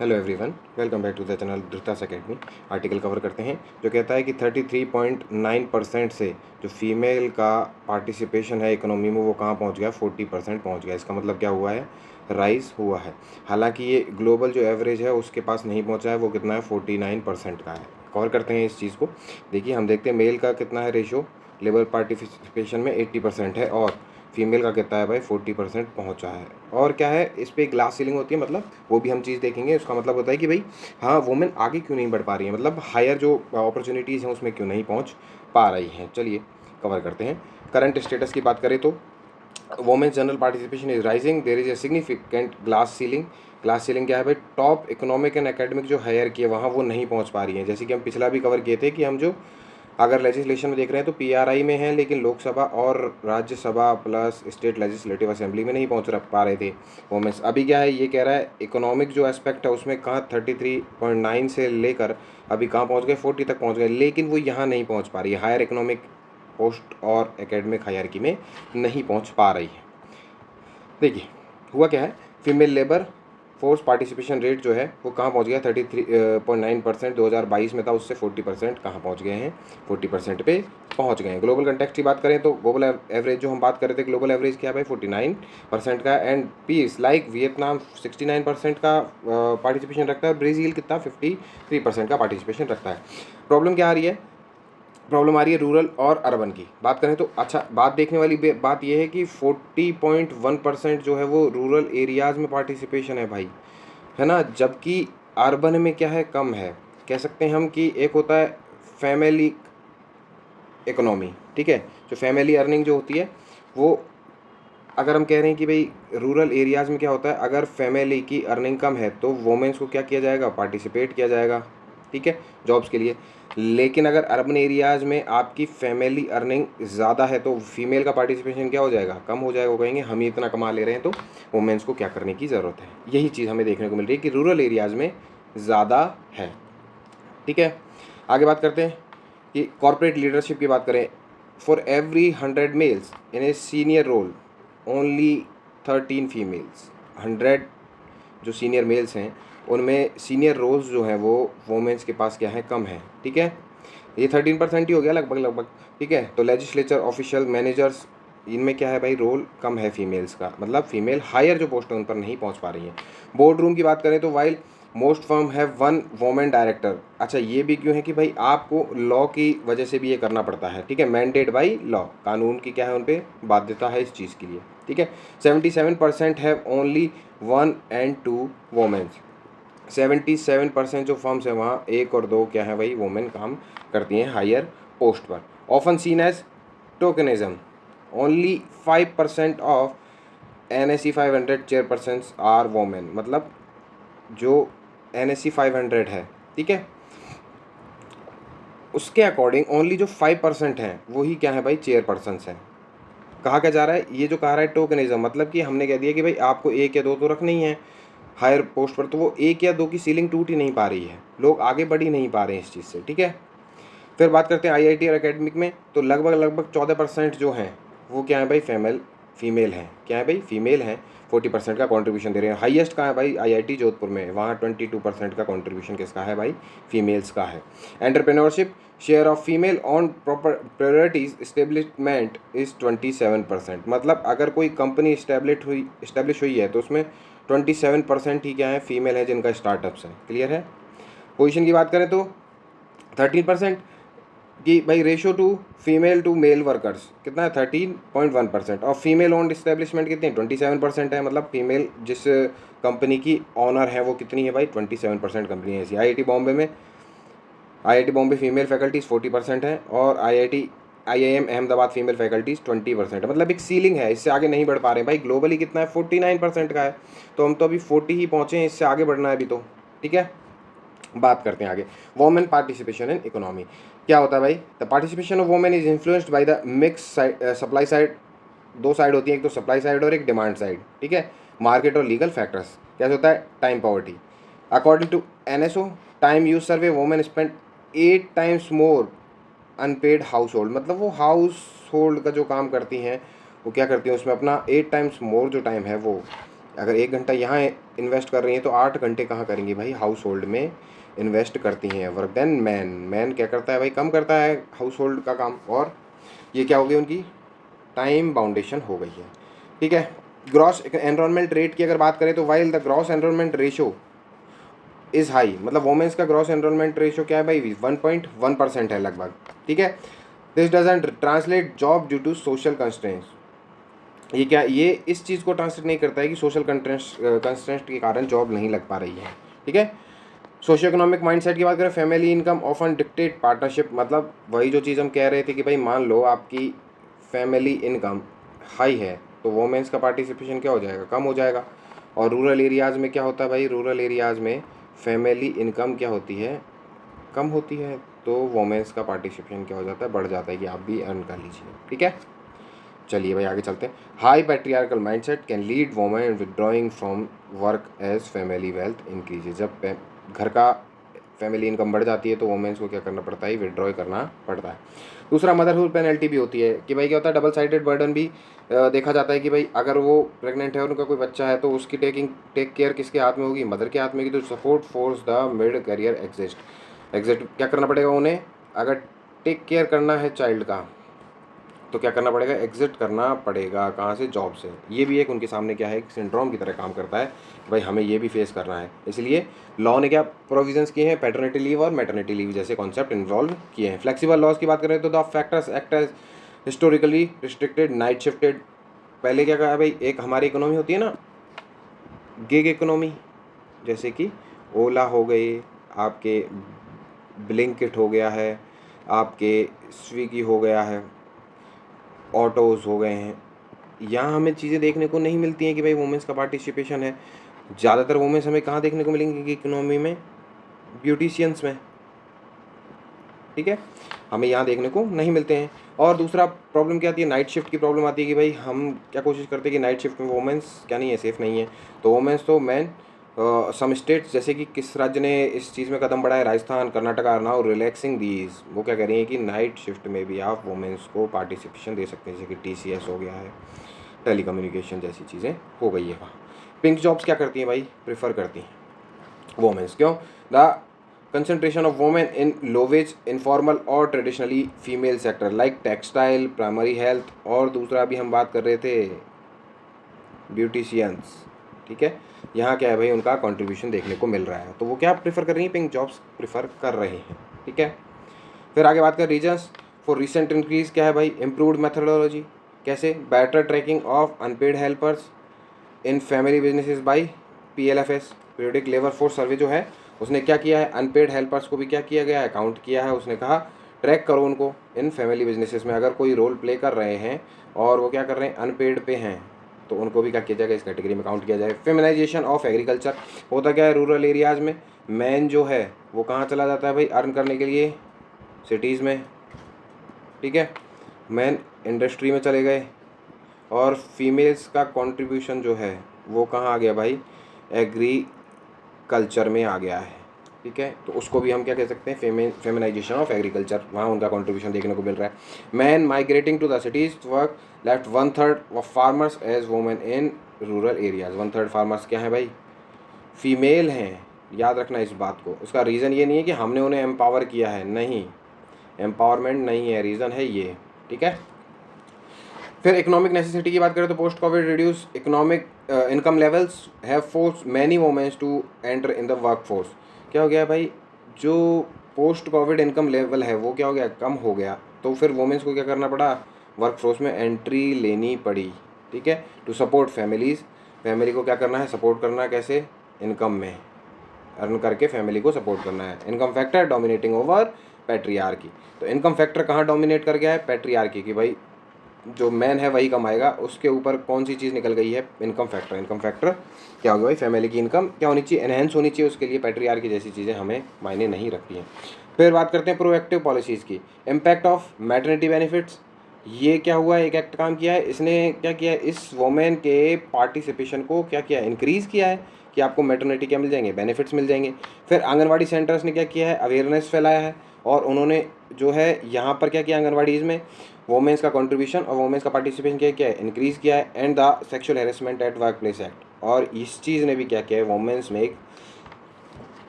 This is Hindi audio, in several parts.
Hello everyone, welcome back to the channel Dhritas academy. Article cover करते हैं जो कहता है कि 33.9% से जो फीमेल का पार्टिसिपेशन है इकोनॉमी में वो कहाँ पहुंच गया, 40% पहुंच गया। इसका मतलब क्या हुआ है, राइज हुआ है। हालांकि ये ग्लोबल जो एवरेज है उसके पास नहीं पहुंचा है, वो कितना है, 49% का है। कवर करते हैं इस चीज़ को। देखिए, हम देखते हैं मेल का कितना है रेशो, लेबर पार्टिसिपेशन में 80% है और फीमेल का कितना है भाई, 40% पहुंचा है। और क्या है, इस पर ग्लास सीलिंग होती है, मतलब वो भी हम चीज़ देखेंगे। उसका मतलब होता है कि भाई हाँ, वुमेन आगे क्यों नहीं बढ़ पा रही है, मतलब हायर जो अपॉर्चुनिटीज़ हैं उसमें क्यों नहीं पहुंच पा रही हैं। चलिए कवर करते हैं। करंट स्टेटस की बात करें तो women's general participation is rising, there is a significant glass ceiling. Glass ceiling क्या है भाई, टॉप इकोनॉमिक एंड एकेडमिक जो हायर किए वहाँ वो नहीं पहुँच पा रही है। जैसे कि हम पिछला भी कवर किए थे कि हम जो अगर लेजिस्लेशन में देख रहे हैं तो पीआरआई में है, लेकिन लोकसभा और Rajya Sabha plus state legislative assembly में नहीं पहुंच पा रहे थे वोमेंस। अभी क्या है, ये कह रहा है इकोनॉमिक जो एस्पेक्ट है उसमें कहाँ 33.9 से लेकर अभी कहाँ पहुंच गए, 40 तक पहुंच गए, लेकिन वो यहाँ नहीं पहुंच पा रही है। हायर इकोनॉमिक पोस्ट और एकेडमिक हायरकी में नहीं पहुंच पा रही है। देखिए हुआ क्या है, female labour force participation rate जो है वो कहाँ पहुँच गया, 33.9% 2022 में था, उससे 40% कहाँ पहुँच गए हैं, 40% पे पहुँच गए हैं। ग्लोबल कंटेक्स्ट की बात करें तो ग्लोबल एवरेज जो हम बात कर रहे थे, ग्लोबल एवरेज क्या है भाई, 49% का। एंड पीस लाइक वियतनाम 69% का पार्टिसिपेशन रखता है, ब्राज़ील कितना 53% का पार्टिसिपेशन रखता है। प्रॉब्लम क्या आ रही है, प्रॉब्लम आ रही है रूरल और अर्बन की बात करें तो। अच्छा, बात देखने वाली बात यह है कि 40.1% जो है वो रूरल एरियाज़ में पार्टिसिपेशन है भाई, है ना। जबकि अर्बन में क्या है, कम है। कह सकते हैं हम कि एक होता है फैमिली इकोनॉमी, ठीक है, जो फैमिली अर्निंग जो होती है वो, अगर हम कह रहे हैं कि भाई रूरल एरियाज़ में क्या होता है, अगर फैमिली की अर्निंग कम है तो वोमेंस को क्या किया जाएगा, पार्टिसिपेट किया जाएगा, ठीक है, जॉब्स के लिए। लेकिन अगर अर्बन एरियाज़ में आपकी फैमिली अर्निंग ज़्यादा है तो फीमेल का पार्टिसिपेशन क्या हो जाएगा, कम हो जाएगा। वो कहेंगे हम ही इतना कमा ले रहे हैं तो वोमेंस को क्या करने की ज़रूरत है। यही चीज़ हमें देखने को मिल रही है कि रूरल एरियाज़ में ज़्यादा है, ठीक है। आगे बात करते हैं कि कॉर्पोरेट लीडरशिप की बात करें, for every 100 males in a senior role only 13 females. 100 जो सीनियर मेल्स हैं उनमें सीनियर रोल्स जो हैं वो वोमेंस के पास क्या है, कम है, ठीक है। ये 13% ही हो गया लगभग लगभग, ठीक है। तो लेजिस्लेचर ऑफिशियल मैनेजर्स, इनमें क्या है भाई, रोल कम है फीमेल्स का, मतलब फीमेल हायर जो पोस्ट है उन पर नहीं पहुंच पा रही हैं। बोर्ड रूम की बात करें तो वाइल मोस्ट फर्म है वन वोमेन डायरेक्टर। अच्छा, ये भी क्यों है कि भाई आपको लॉ की वजह से भी ये करना पड़ता है, ठीक है, मैंडेट बाई लॉ, कानून की क्या है, उन पर बाध्यता है इस चीज़ के लिए, ठीक है। 77% है ओनली 1 and 2 वोमेन्स। 77% जो फर्म्स हैं वहाँ 1 और 2 क्या है भाई, वोमेन काम करती हैं हायर पोस्ट पर। Often seen as tokenism, only 5% of NSE 500 chairperson are women. मतलब जो NSE 500 है, ठीक है, उसके अकॉर्डिंग ओनली जो 5% हैं वही क्या है भाई, चेयरपर्सन्स हैं। कहा क्या जा रहा है, ये जो कहा रहा है टोकनिज्म, मतलब कि हमने कह दिया कि भाई आपको 1 या 2 तो रखनी ही है हायर पोस्ट पर, तो वो 1 या 2 की सीलिंग टूट ही नहीं पा रही है, लोग आगे बढ़ ही नहीं पा रहे हैं इस चीज़ से, ठीक है। फिर बात करते हैं IIT और एकेडमिक में, तो लगभग लगभग 14% जो हैं वो क्या है भाई, फीमेल हैं। क्या है भाई, फीमेल हैं, 40% का कंट्रीब्यूशन दे रहे हैं। हाईएस्ट कहाँ है भाई, IIT जोधपुर में, वहाँ 22% का कंट्रीब्यूशन किसका है भाई, फीमेल्स का है। Entrepreneurship share of female on proper priorities establishment is 27%। मतलब अगर कोई कंपनी इस्टेब्लिश हुई है तो उसमें 27% ही क्या है, फीमेल है जिनका स्टार्टअप्स है। क्लियर है। पोजीशन की बात करें तो 13% कि भाई ratio to female to male workers कितना है, 13.1%। और फीमेल ओन्ड इस्टेब्लिशमेंट कितनी है, 27% है। मतलब फीमेल जिस कंपनी की ऑनर है वो कितनी है भाई, 27% कंपनी है ऐसी। IIT बॉम्बे फीमेल फैकल्टीज़ 40% है और IIM अहमदाबाद फीमेल फैकल्टीज़ 20% है। मतलब एक सीलिंग है, इससे आगे नहीं बढ़ पा रहे हैं भाई। ग्लोबली कितना है, 49% का है, तो हम तो अभी 40 ही पहुँचे हैं, इससे आगे बढ़ना है अभी तो, ठीक है। बात करते हैं आगे, वोमेन पार्टिसिपेशन इन इकोनॉमी क्या होता है भाई। The participation of women is influenced by the mix supply side. दो साइड होती है, एक तो सप्लाई साइड और एक डिमांड साइड, ठीक है। मार्केट और लीगल फैक्टर्स। कैसे होता है, time poverty. According to NSO time use survey, women spend 8 times more unpaid household. मतलब वो हाउस होल्ड का जो काम करती हैं वो क्या करती हैं, उसमें अपना 8 टाइम्स मोर जो टाइम है वो अगर 1 घंटा यहाँ इन्वेस्ट कर रही हैं तो 8 घंटे कहाँ करेंगी भाई, हाउस होल्ड में इन्वेस्ट करती हैं। वर्क देन मैन क्या करता है भाई, कम करता है हाउस होल्ड का काम, और ये क्या हो गई उनकी टाइम बाउंडेशन हो गई है। ठीक है। ग्रॉस एनरोलमेंट रेट की अगर बात करें तो while the gross enrolment ratio is high, मतलब वोमेंस का ग्रॉस एनरोलमेंट रेशो क्या है भाई, 1.1% है लगभग। ठीक है। This doesn't translate job due to social constraints, ये क्या, ये इस चीज़ को ट्रांसलेट नहीं करता है कि सोशल कंस्ट्रेंट के कारण जॉब नहीं लग पा रही है। ठीक है। सोशियो इकोनॉमिक माइंडसेट की बात करें, family income often dictate partnership, मतलब वही जो चीज़ हम कह रहे थे कि भाई मान लो आपकी फैमिली इनकम हाई है तो वोमेंस का पार्टिसिपेशन क्या हो जाएगा, कम हो जाएगा। और रूरल एरियाज़ में क्या होता है भाई, रूरल एरियाज़ में फैमिली इनकम क्या होती है, कम होती है, तो वोमेंस का पार्टिसिपेशन क्या हो जाता है, बढ़ जाता है कि आप भी अर्न कर लीजिए। ठीक है। चलिए भाई आगे चलते हैं। High patriarchal mindset can lead women withdrawing from work as family wealth increases, जब घर का फैमिली इनकम बढ़ जाती है तो वोमेंस को क्या करना पड़ता है, विदड्रॉ करना पड़ता है। दूसरा मदरहुड पेनल्टी भी होती है कि भाई क्या होता है, डबल साइडेड बर्डन भी देखा जाता है कि भाई अगर वो प्रेग्नेंट है और उनका कोई बच्चा है तो उसकी टेक केयर किसके हाथ में होगी, मदर के हाथ में होगी। तो support force the mid career exit क्या करना पड़ेगा उन्हें, अगर टेक केयर करना है चाइल्ड का तो क्या करना पड़ेगा, एग्जिट करना पड़ेगा, कहाँ से, जॉब से। ये भी एक उनके सामने क्या है, एक सिंड्रोम की तरह काम करता है, भाई हमें ये भी फेस करना है। इसलिए लॉ ने क्या प्रोविजंस किए हैं, पैटर्निटी लीव और मैटर्निटी लीव जैसे कॉन्सेप्ट इन्वॉल्व किए हैं। फ्लेक्सिबल लॉज की बात करें तो the factors act as historically restricted night shifted, पहले क्या कहा भाई, एक हमारी इकोनॉमी होती है ना गिग इकोनॉमी, जैसे कि ओला हो गए, आपके ब्लिंकिट हो गया है, आपके स्विगी हो गया है, ऑटोज़ हो गए हैं। यहाँ हमें चीज़ें देखने को नहीं मिलती हैं कि भाई वुमेंस का पार्टिसिपेशन है। ज़्यादातर वुमेंस हमें कहाँ देखने को मिलेंगी कि इकोनॉमी में, ब्यूटिशियंस में। ठीक है, हमें यहाँ देखने को नहीं मिलते हैं। और दूसरा प्रॉब्लम क्या आती है, नाइट शिफ्ट की प्रॉब्लम आती है कि भाई हम क्या कोशिश करते हैं कि नाइट शिफ्ट में वुमेंस क्या नहीं है, सेफ़ नहीं है। तो वुमेंस तो मैन सम स्टेट्स, जैसे कि किस राज्य ने इस चीज़ में कदम बढ़ाया, Rajasthan, Karnataka are now relaxing these, वो क्या कह रही हैं कि नाइट शिफ्ट में भी आप वुमेंस को पार्टिसिपेशन दे सकते हैं, जैसे कि TCS हो गया है, टेलीकम्युनिकेशन जैसी चीज़ें हो गई है वहाँ। पिंक जॉब्स क्या करती हैं भाई, प्रेफर करती हैं वुमेंस, क्यों, the concentration of women in low wage, informal और traditionally female sector like textile, primary health, और दूसरा अभी हम बात कर रहे थे ब्यूटिशियंस। ठीक है, यहाँ क्या है भाई, उनका कंट्रीब्यूशन देखने को मिल रहा है, तो वो क्या प्रेफर कर रही हैं, पिंक जॉब्स प्रेफर कर रहे हैं। ठीक है। फिर आगे बात करें रीजन्स फॉर रिसेंट इंक्रीज, क्या है भाई, इम्प्रूव्ड मेथडोलॉजी, कैसे, better tracking of unpaired helpers in family businesses by PLFS, periodic labour force survey जो है उसने क्या किया है, अनपेड हेल्पर्स को भी क्या किया गया है, काउंट किया है। उसने कहा ट्रैक करो उनको इन फैमिली बिजनेसेस में, अगर कोई रोल प्ले कर रहे हैं और वो क्या कर रहे हैं, अनपेड पे हैं, तो उनको भी क्या किया जाएगा, इस कैटेगरी में काउंट किया जाए। फेमिनाइजेशन ऑफ एग्रीकल्चर, होता क्या है रूरल एरियाज़ में, मैन जो है वो कहाँ चला जाता है भाई, अर्न करने के लिए सिटीज़ में। ठीक है, मैन इंडस्ट्री में चले गए, और फीमेल्स का कंट्रीब्यूशन जो है वो कहाँ आ गया भाई, एग्रीकल्चर में आ गया है। ठीक है, तो उसको भी हम क्या कह सकते हैं, फेमिनाइजेशन ऑफ एग्रीकल्चर, वहाँ उनका कंट्रीब्यूशन देखने को मिल रहा है। Man migrating to the cities work left 1/3 of farmers as women in rural areas, 1/3 farmers क्या है भाई, फीमेल हैं, याद रखना इस बात को। उसका रीज़न ये नहीं है कि हमने उन्हें एम्पावर किया है, नहीं, एम्पावरमेंट नहीं है, रीज़न है ये। ठीक है। फिर इकोनॉमिक नेसेसिटी की बात करें तो post covid reduce economic income levels have force many women's to enter in the work force, क्या हो गया भाई, जो पोस्ट कोविड इनकम लेवल है वो क्या हो गया, कम हो गया, तो फिर वुमेन्स को क्या करना पड़ा, वर्क फोर्स में एंट्री लेनी पड़ी। ठीक है, टू सपोर्ट फैमिलीज़, फैमिली को क्या करना है, सपोर्ट करना है, कैसे, इनकम में अर्न करके फैमिली को सपोर्ट करना है। Income factor dominating over patriarchy, तो इनकम फैक्टर कहाँ डोमिनेट कर गया है, पैट्रियार्की की, भाई जो मैन है वही कमाएगा, उसके ऊपर कौन सी चीज़ निकल गई है, इनकम फैक्टर। इनकम फैक्टर क्या होगा भाई, फैमिली की इनकम क्या होनी चाहिए, एनहेंस होनी चाहिए, उसके लिए पैट्रियार्की जैसी चीज़ें हमें मायने नहीं रखती हैं। फिर बात करते हैं प्रोएक्टिव पॉलिसीज़ की, इम्पैक्ट ऑफ मैटरनिटी बेनिफिट्स, ये क्या हुआ, एक एक्ट काम किया है, इसने क्या किया है, इस वोमेन के पार्टिसिपेशन को क्या किया है, इंक्रीज़ किया है कि आपको मैटरनिटी क्या मिल जाएंगे, बेनिफिट्स मिल जाएंगे। फिर आंगनवाड़ी सेंटर्स ने क्या किया है, अवेयरनेस फैलाया है, और उन्होंने जो है यहाँ पर क्या किया आंगनवाड़ीज़ में, वोमेंस का कंट्रीब्यूशन और वोमेंस का पार्टिसिपेशन क्या है, इंक्रीज़ किया है। And the sexual harassment at work place act, और इस चीज़ ने भी क्या किया है, वोमेंस में एक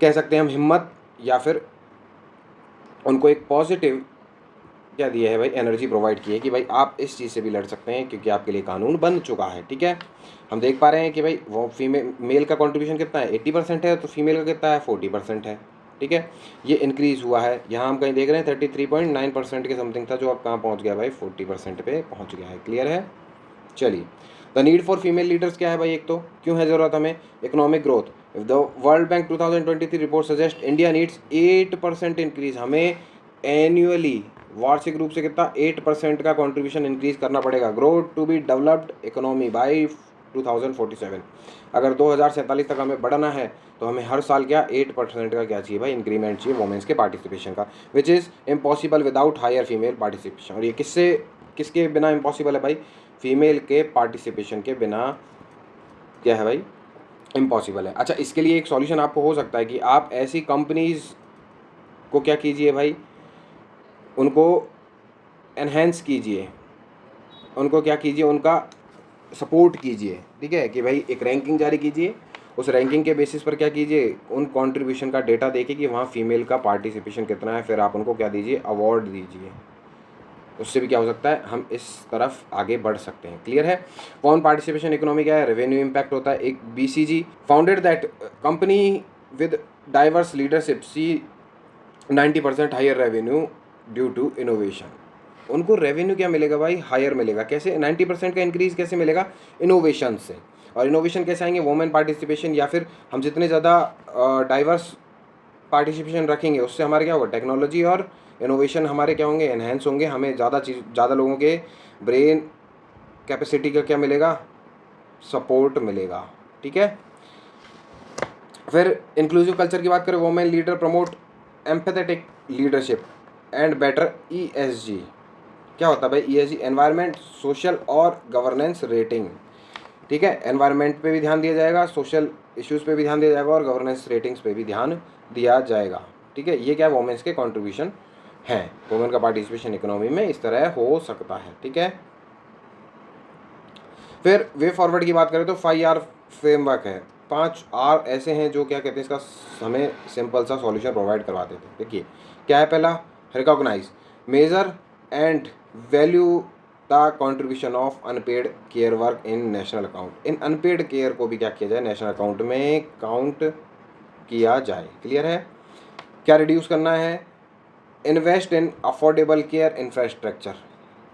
कह सकते हैं हम हिम्मत या फिर उनको एक पॉजिटिव क्या दिया है भाई, एनर्जी प्रोवाइड की है कि भाई आप इस चीज़ से भी लड़ सकते हैं क्योंकि आपके लिए कानून बन चुका है। ठीक है, हम देख पा रहे हैं कि भाई वो मेल का कंट्रीब्यूशन कितना है, 80% है, तो फीमेल का कितना है, 40% है। ठीक है, ये इंक्रीज़ हुआ है। यहाँ हम कहीं देख रहे हैं 33.9% के समथिंग था, जो अब कहाँ पहुँच गया भाई, 40% पे पहुँच गया है। क्लियर है। चलिए, the need for female leaders क्या है भाई, एक तो क्यों है ज़रूरत हमें, economic growth. The world bank 2023 report suggest India needs 8% increase, हमें एनुअली वार्षिक रूप से कितना, 8% का कंट्रीब्यूशन इंक्रीज करना पड़ेगा, grow to be developed economy by 2047। अगर 2047 तक हमें बढ़ना है तो हमें हर साल क्या 8% का क्या चाहिए भाई, इंक्रीमेंट चाहिए वोमेंस के पार्टिसिपेशन का, which is impossible without higher female participation. और ये किसके बिना इम्पॉसिबल है भाई, फीमेल के पार्टिसिपेशन के बिना क्या है भाई, इम्पॉसिबल है। अच्छा, इसके लिए एक सॉल्यूशन आपको हो सकता है कि आप ऐसी कंपनीज़ को क्या कीजिए भाई, उनको एनहेंस कीजिए, उनको क्या कीजिए, उनका सपोर्ट कीजिए। ठीक है, कि भाई एक रैंकिंग जारी कीजिए, उस रैंकिंग के बेसिस पर क्या कीजिए, उन कंट्रीब्यूशन का डेटा देखिए कि वहाँ फीमेल का पार्टिसिपेशन कितना है, फिर आप उनको क्या दीजिए, अवार्ड दीजिए। उससे भी क्या हो सकता है, हम इस तरफ आगे बढ़ सकते हैं। क्लियर है। कौन पार्टिसिपेशन इकोनॉमी क्या है, रेवेन्यू इम्पैक्ट होता है। एक BCG founded that company with diverse leadership see 90% higher revenue due to innovation. उनको रेवेन्यू क्या मिलेगा भाई, हायर मिलेगा। कैसे 90% का इंक्रीज कैसे मिलेगा, इनोवेशन से। और इनोवेशन कैसे आएंगे, वोमेन पार्टिसिपेशन, या फिर हम जितने ज़्यादा डाइवर्स पार्टिसिपेशन रखेंगे उससे हमारे क्या होगा, टेक्नोलॉजी और इनोवेशन हमारे क्या होंगे, एनहेंस होंगे, हमें ज़्यादा लोगों के ब्रेन कैपेसिटी का क्या मिलेगा, सपोर्ट मिलेगा। ठीक है। फिर इंक्लूसिव कल्चर की बात करें, women leader promote empathetic leadership and better ESG। क्या होता है भाई ESG, एनवायरनमेंट, सोशल और गवर्नेंस रेटिंग। ठीक है, एनवायरनमेंट पे भी ध्यान दिया जाएगा, सोशल इश्यूज़ पे भी ध्यान दिया जाएगा और गवर्नेंस रेटिंग्स पे भी ध्यान दिया जाएगा। ठीक है, ये क्या वोमेंस के कंट्रीब्यूशन हैं, वोमेन का पार्टिसिपेशन इकोनॉमी में इस तरह हो सकता है। ठीक है। फिर वे फॉरवर्ड की बात करें तो 5R फ्रेमवर्क है, 5R ऐसे हैं जो क्या कहते हैं, इसका हमें सिंपल सा सॉल्यूशन प्रोवाइड करवाते थे। देखिए क्या है, पहला recognise, measure and value the contribution of unpaid care work in national account. इन अनपेड केयर को भी क्या किया जाए, नेशनल अकाउंट में काउंट किया जाए। क्लियर है। क्या रिड्यूस करना है, invest in affordable care infrastructure,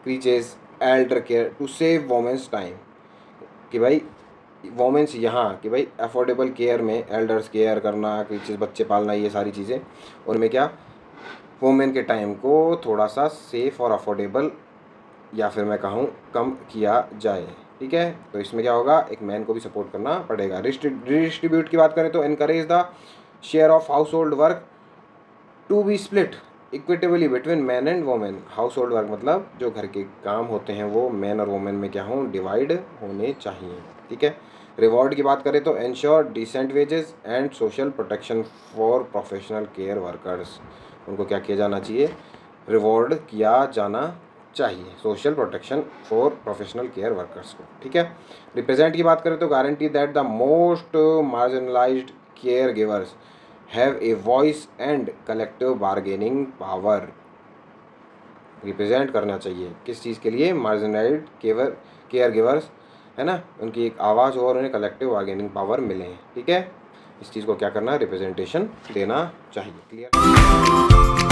creches elder care to save womens time. कि भाई वोमेंस यहाँ कि भाई अफोर्डेबल केयर में एल्डर्स केयर करना, क्रीचेज बच्चे पालना, ये सारी चीज़ें, उनमें क्या वोमेन के टाइम को थोड़ा सा सेफ और अफोर्डेबल या फिर मैं कहूँ कम किया जाए। ठीक है, तो इसमें क्या होगा, एक मैन को भी सपोर्ट करना पड़ेगा। रिडिस्ट्रीब्यूट की बात करें तो encourage the share of household work to be split equitably between man and women. Household work मतलब जो घर के काम होते हैं वो मैन और वोमेन में क्या हों, डिवाइड होने चाहिए। ठीक है। रिवॉर्ड की बात करें तो ensure decent wages and social protection for professional care workers. उनको क्या किया जाना चाहिए, रिवॉर्ड किया जाना चाहिए, social protection for professional care workers को। ठीक है। रिप्रेजेंट की बात करें तो guarantee that the most marginalised care givers have a voice and collective bargaining power. Represent करना चाहिए किस चीज़ के लिए, मार्जिनलाइज्ड केयर गिवर्स है ना, उनकी एक आवाज़ और उन्हें कलेक्टिव बार्गेनिंग पावर मिले। ठीक है, इस चीज़ को क्या करना है, रिप्रेजेंटेशन देना चाहिए। क्लियर।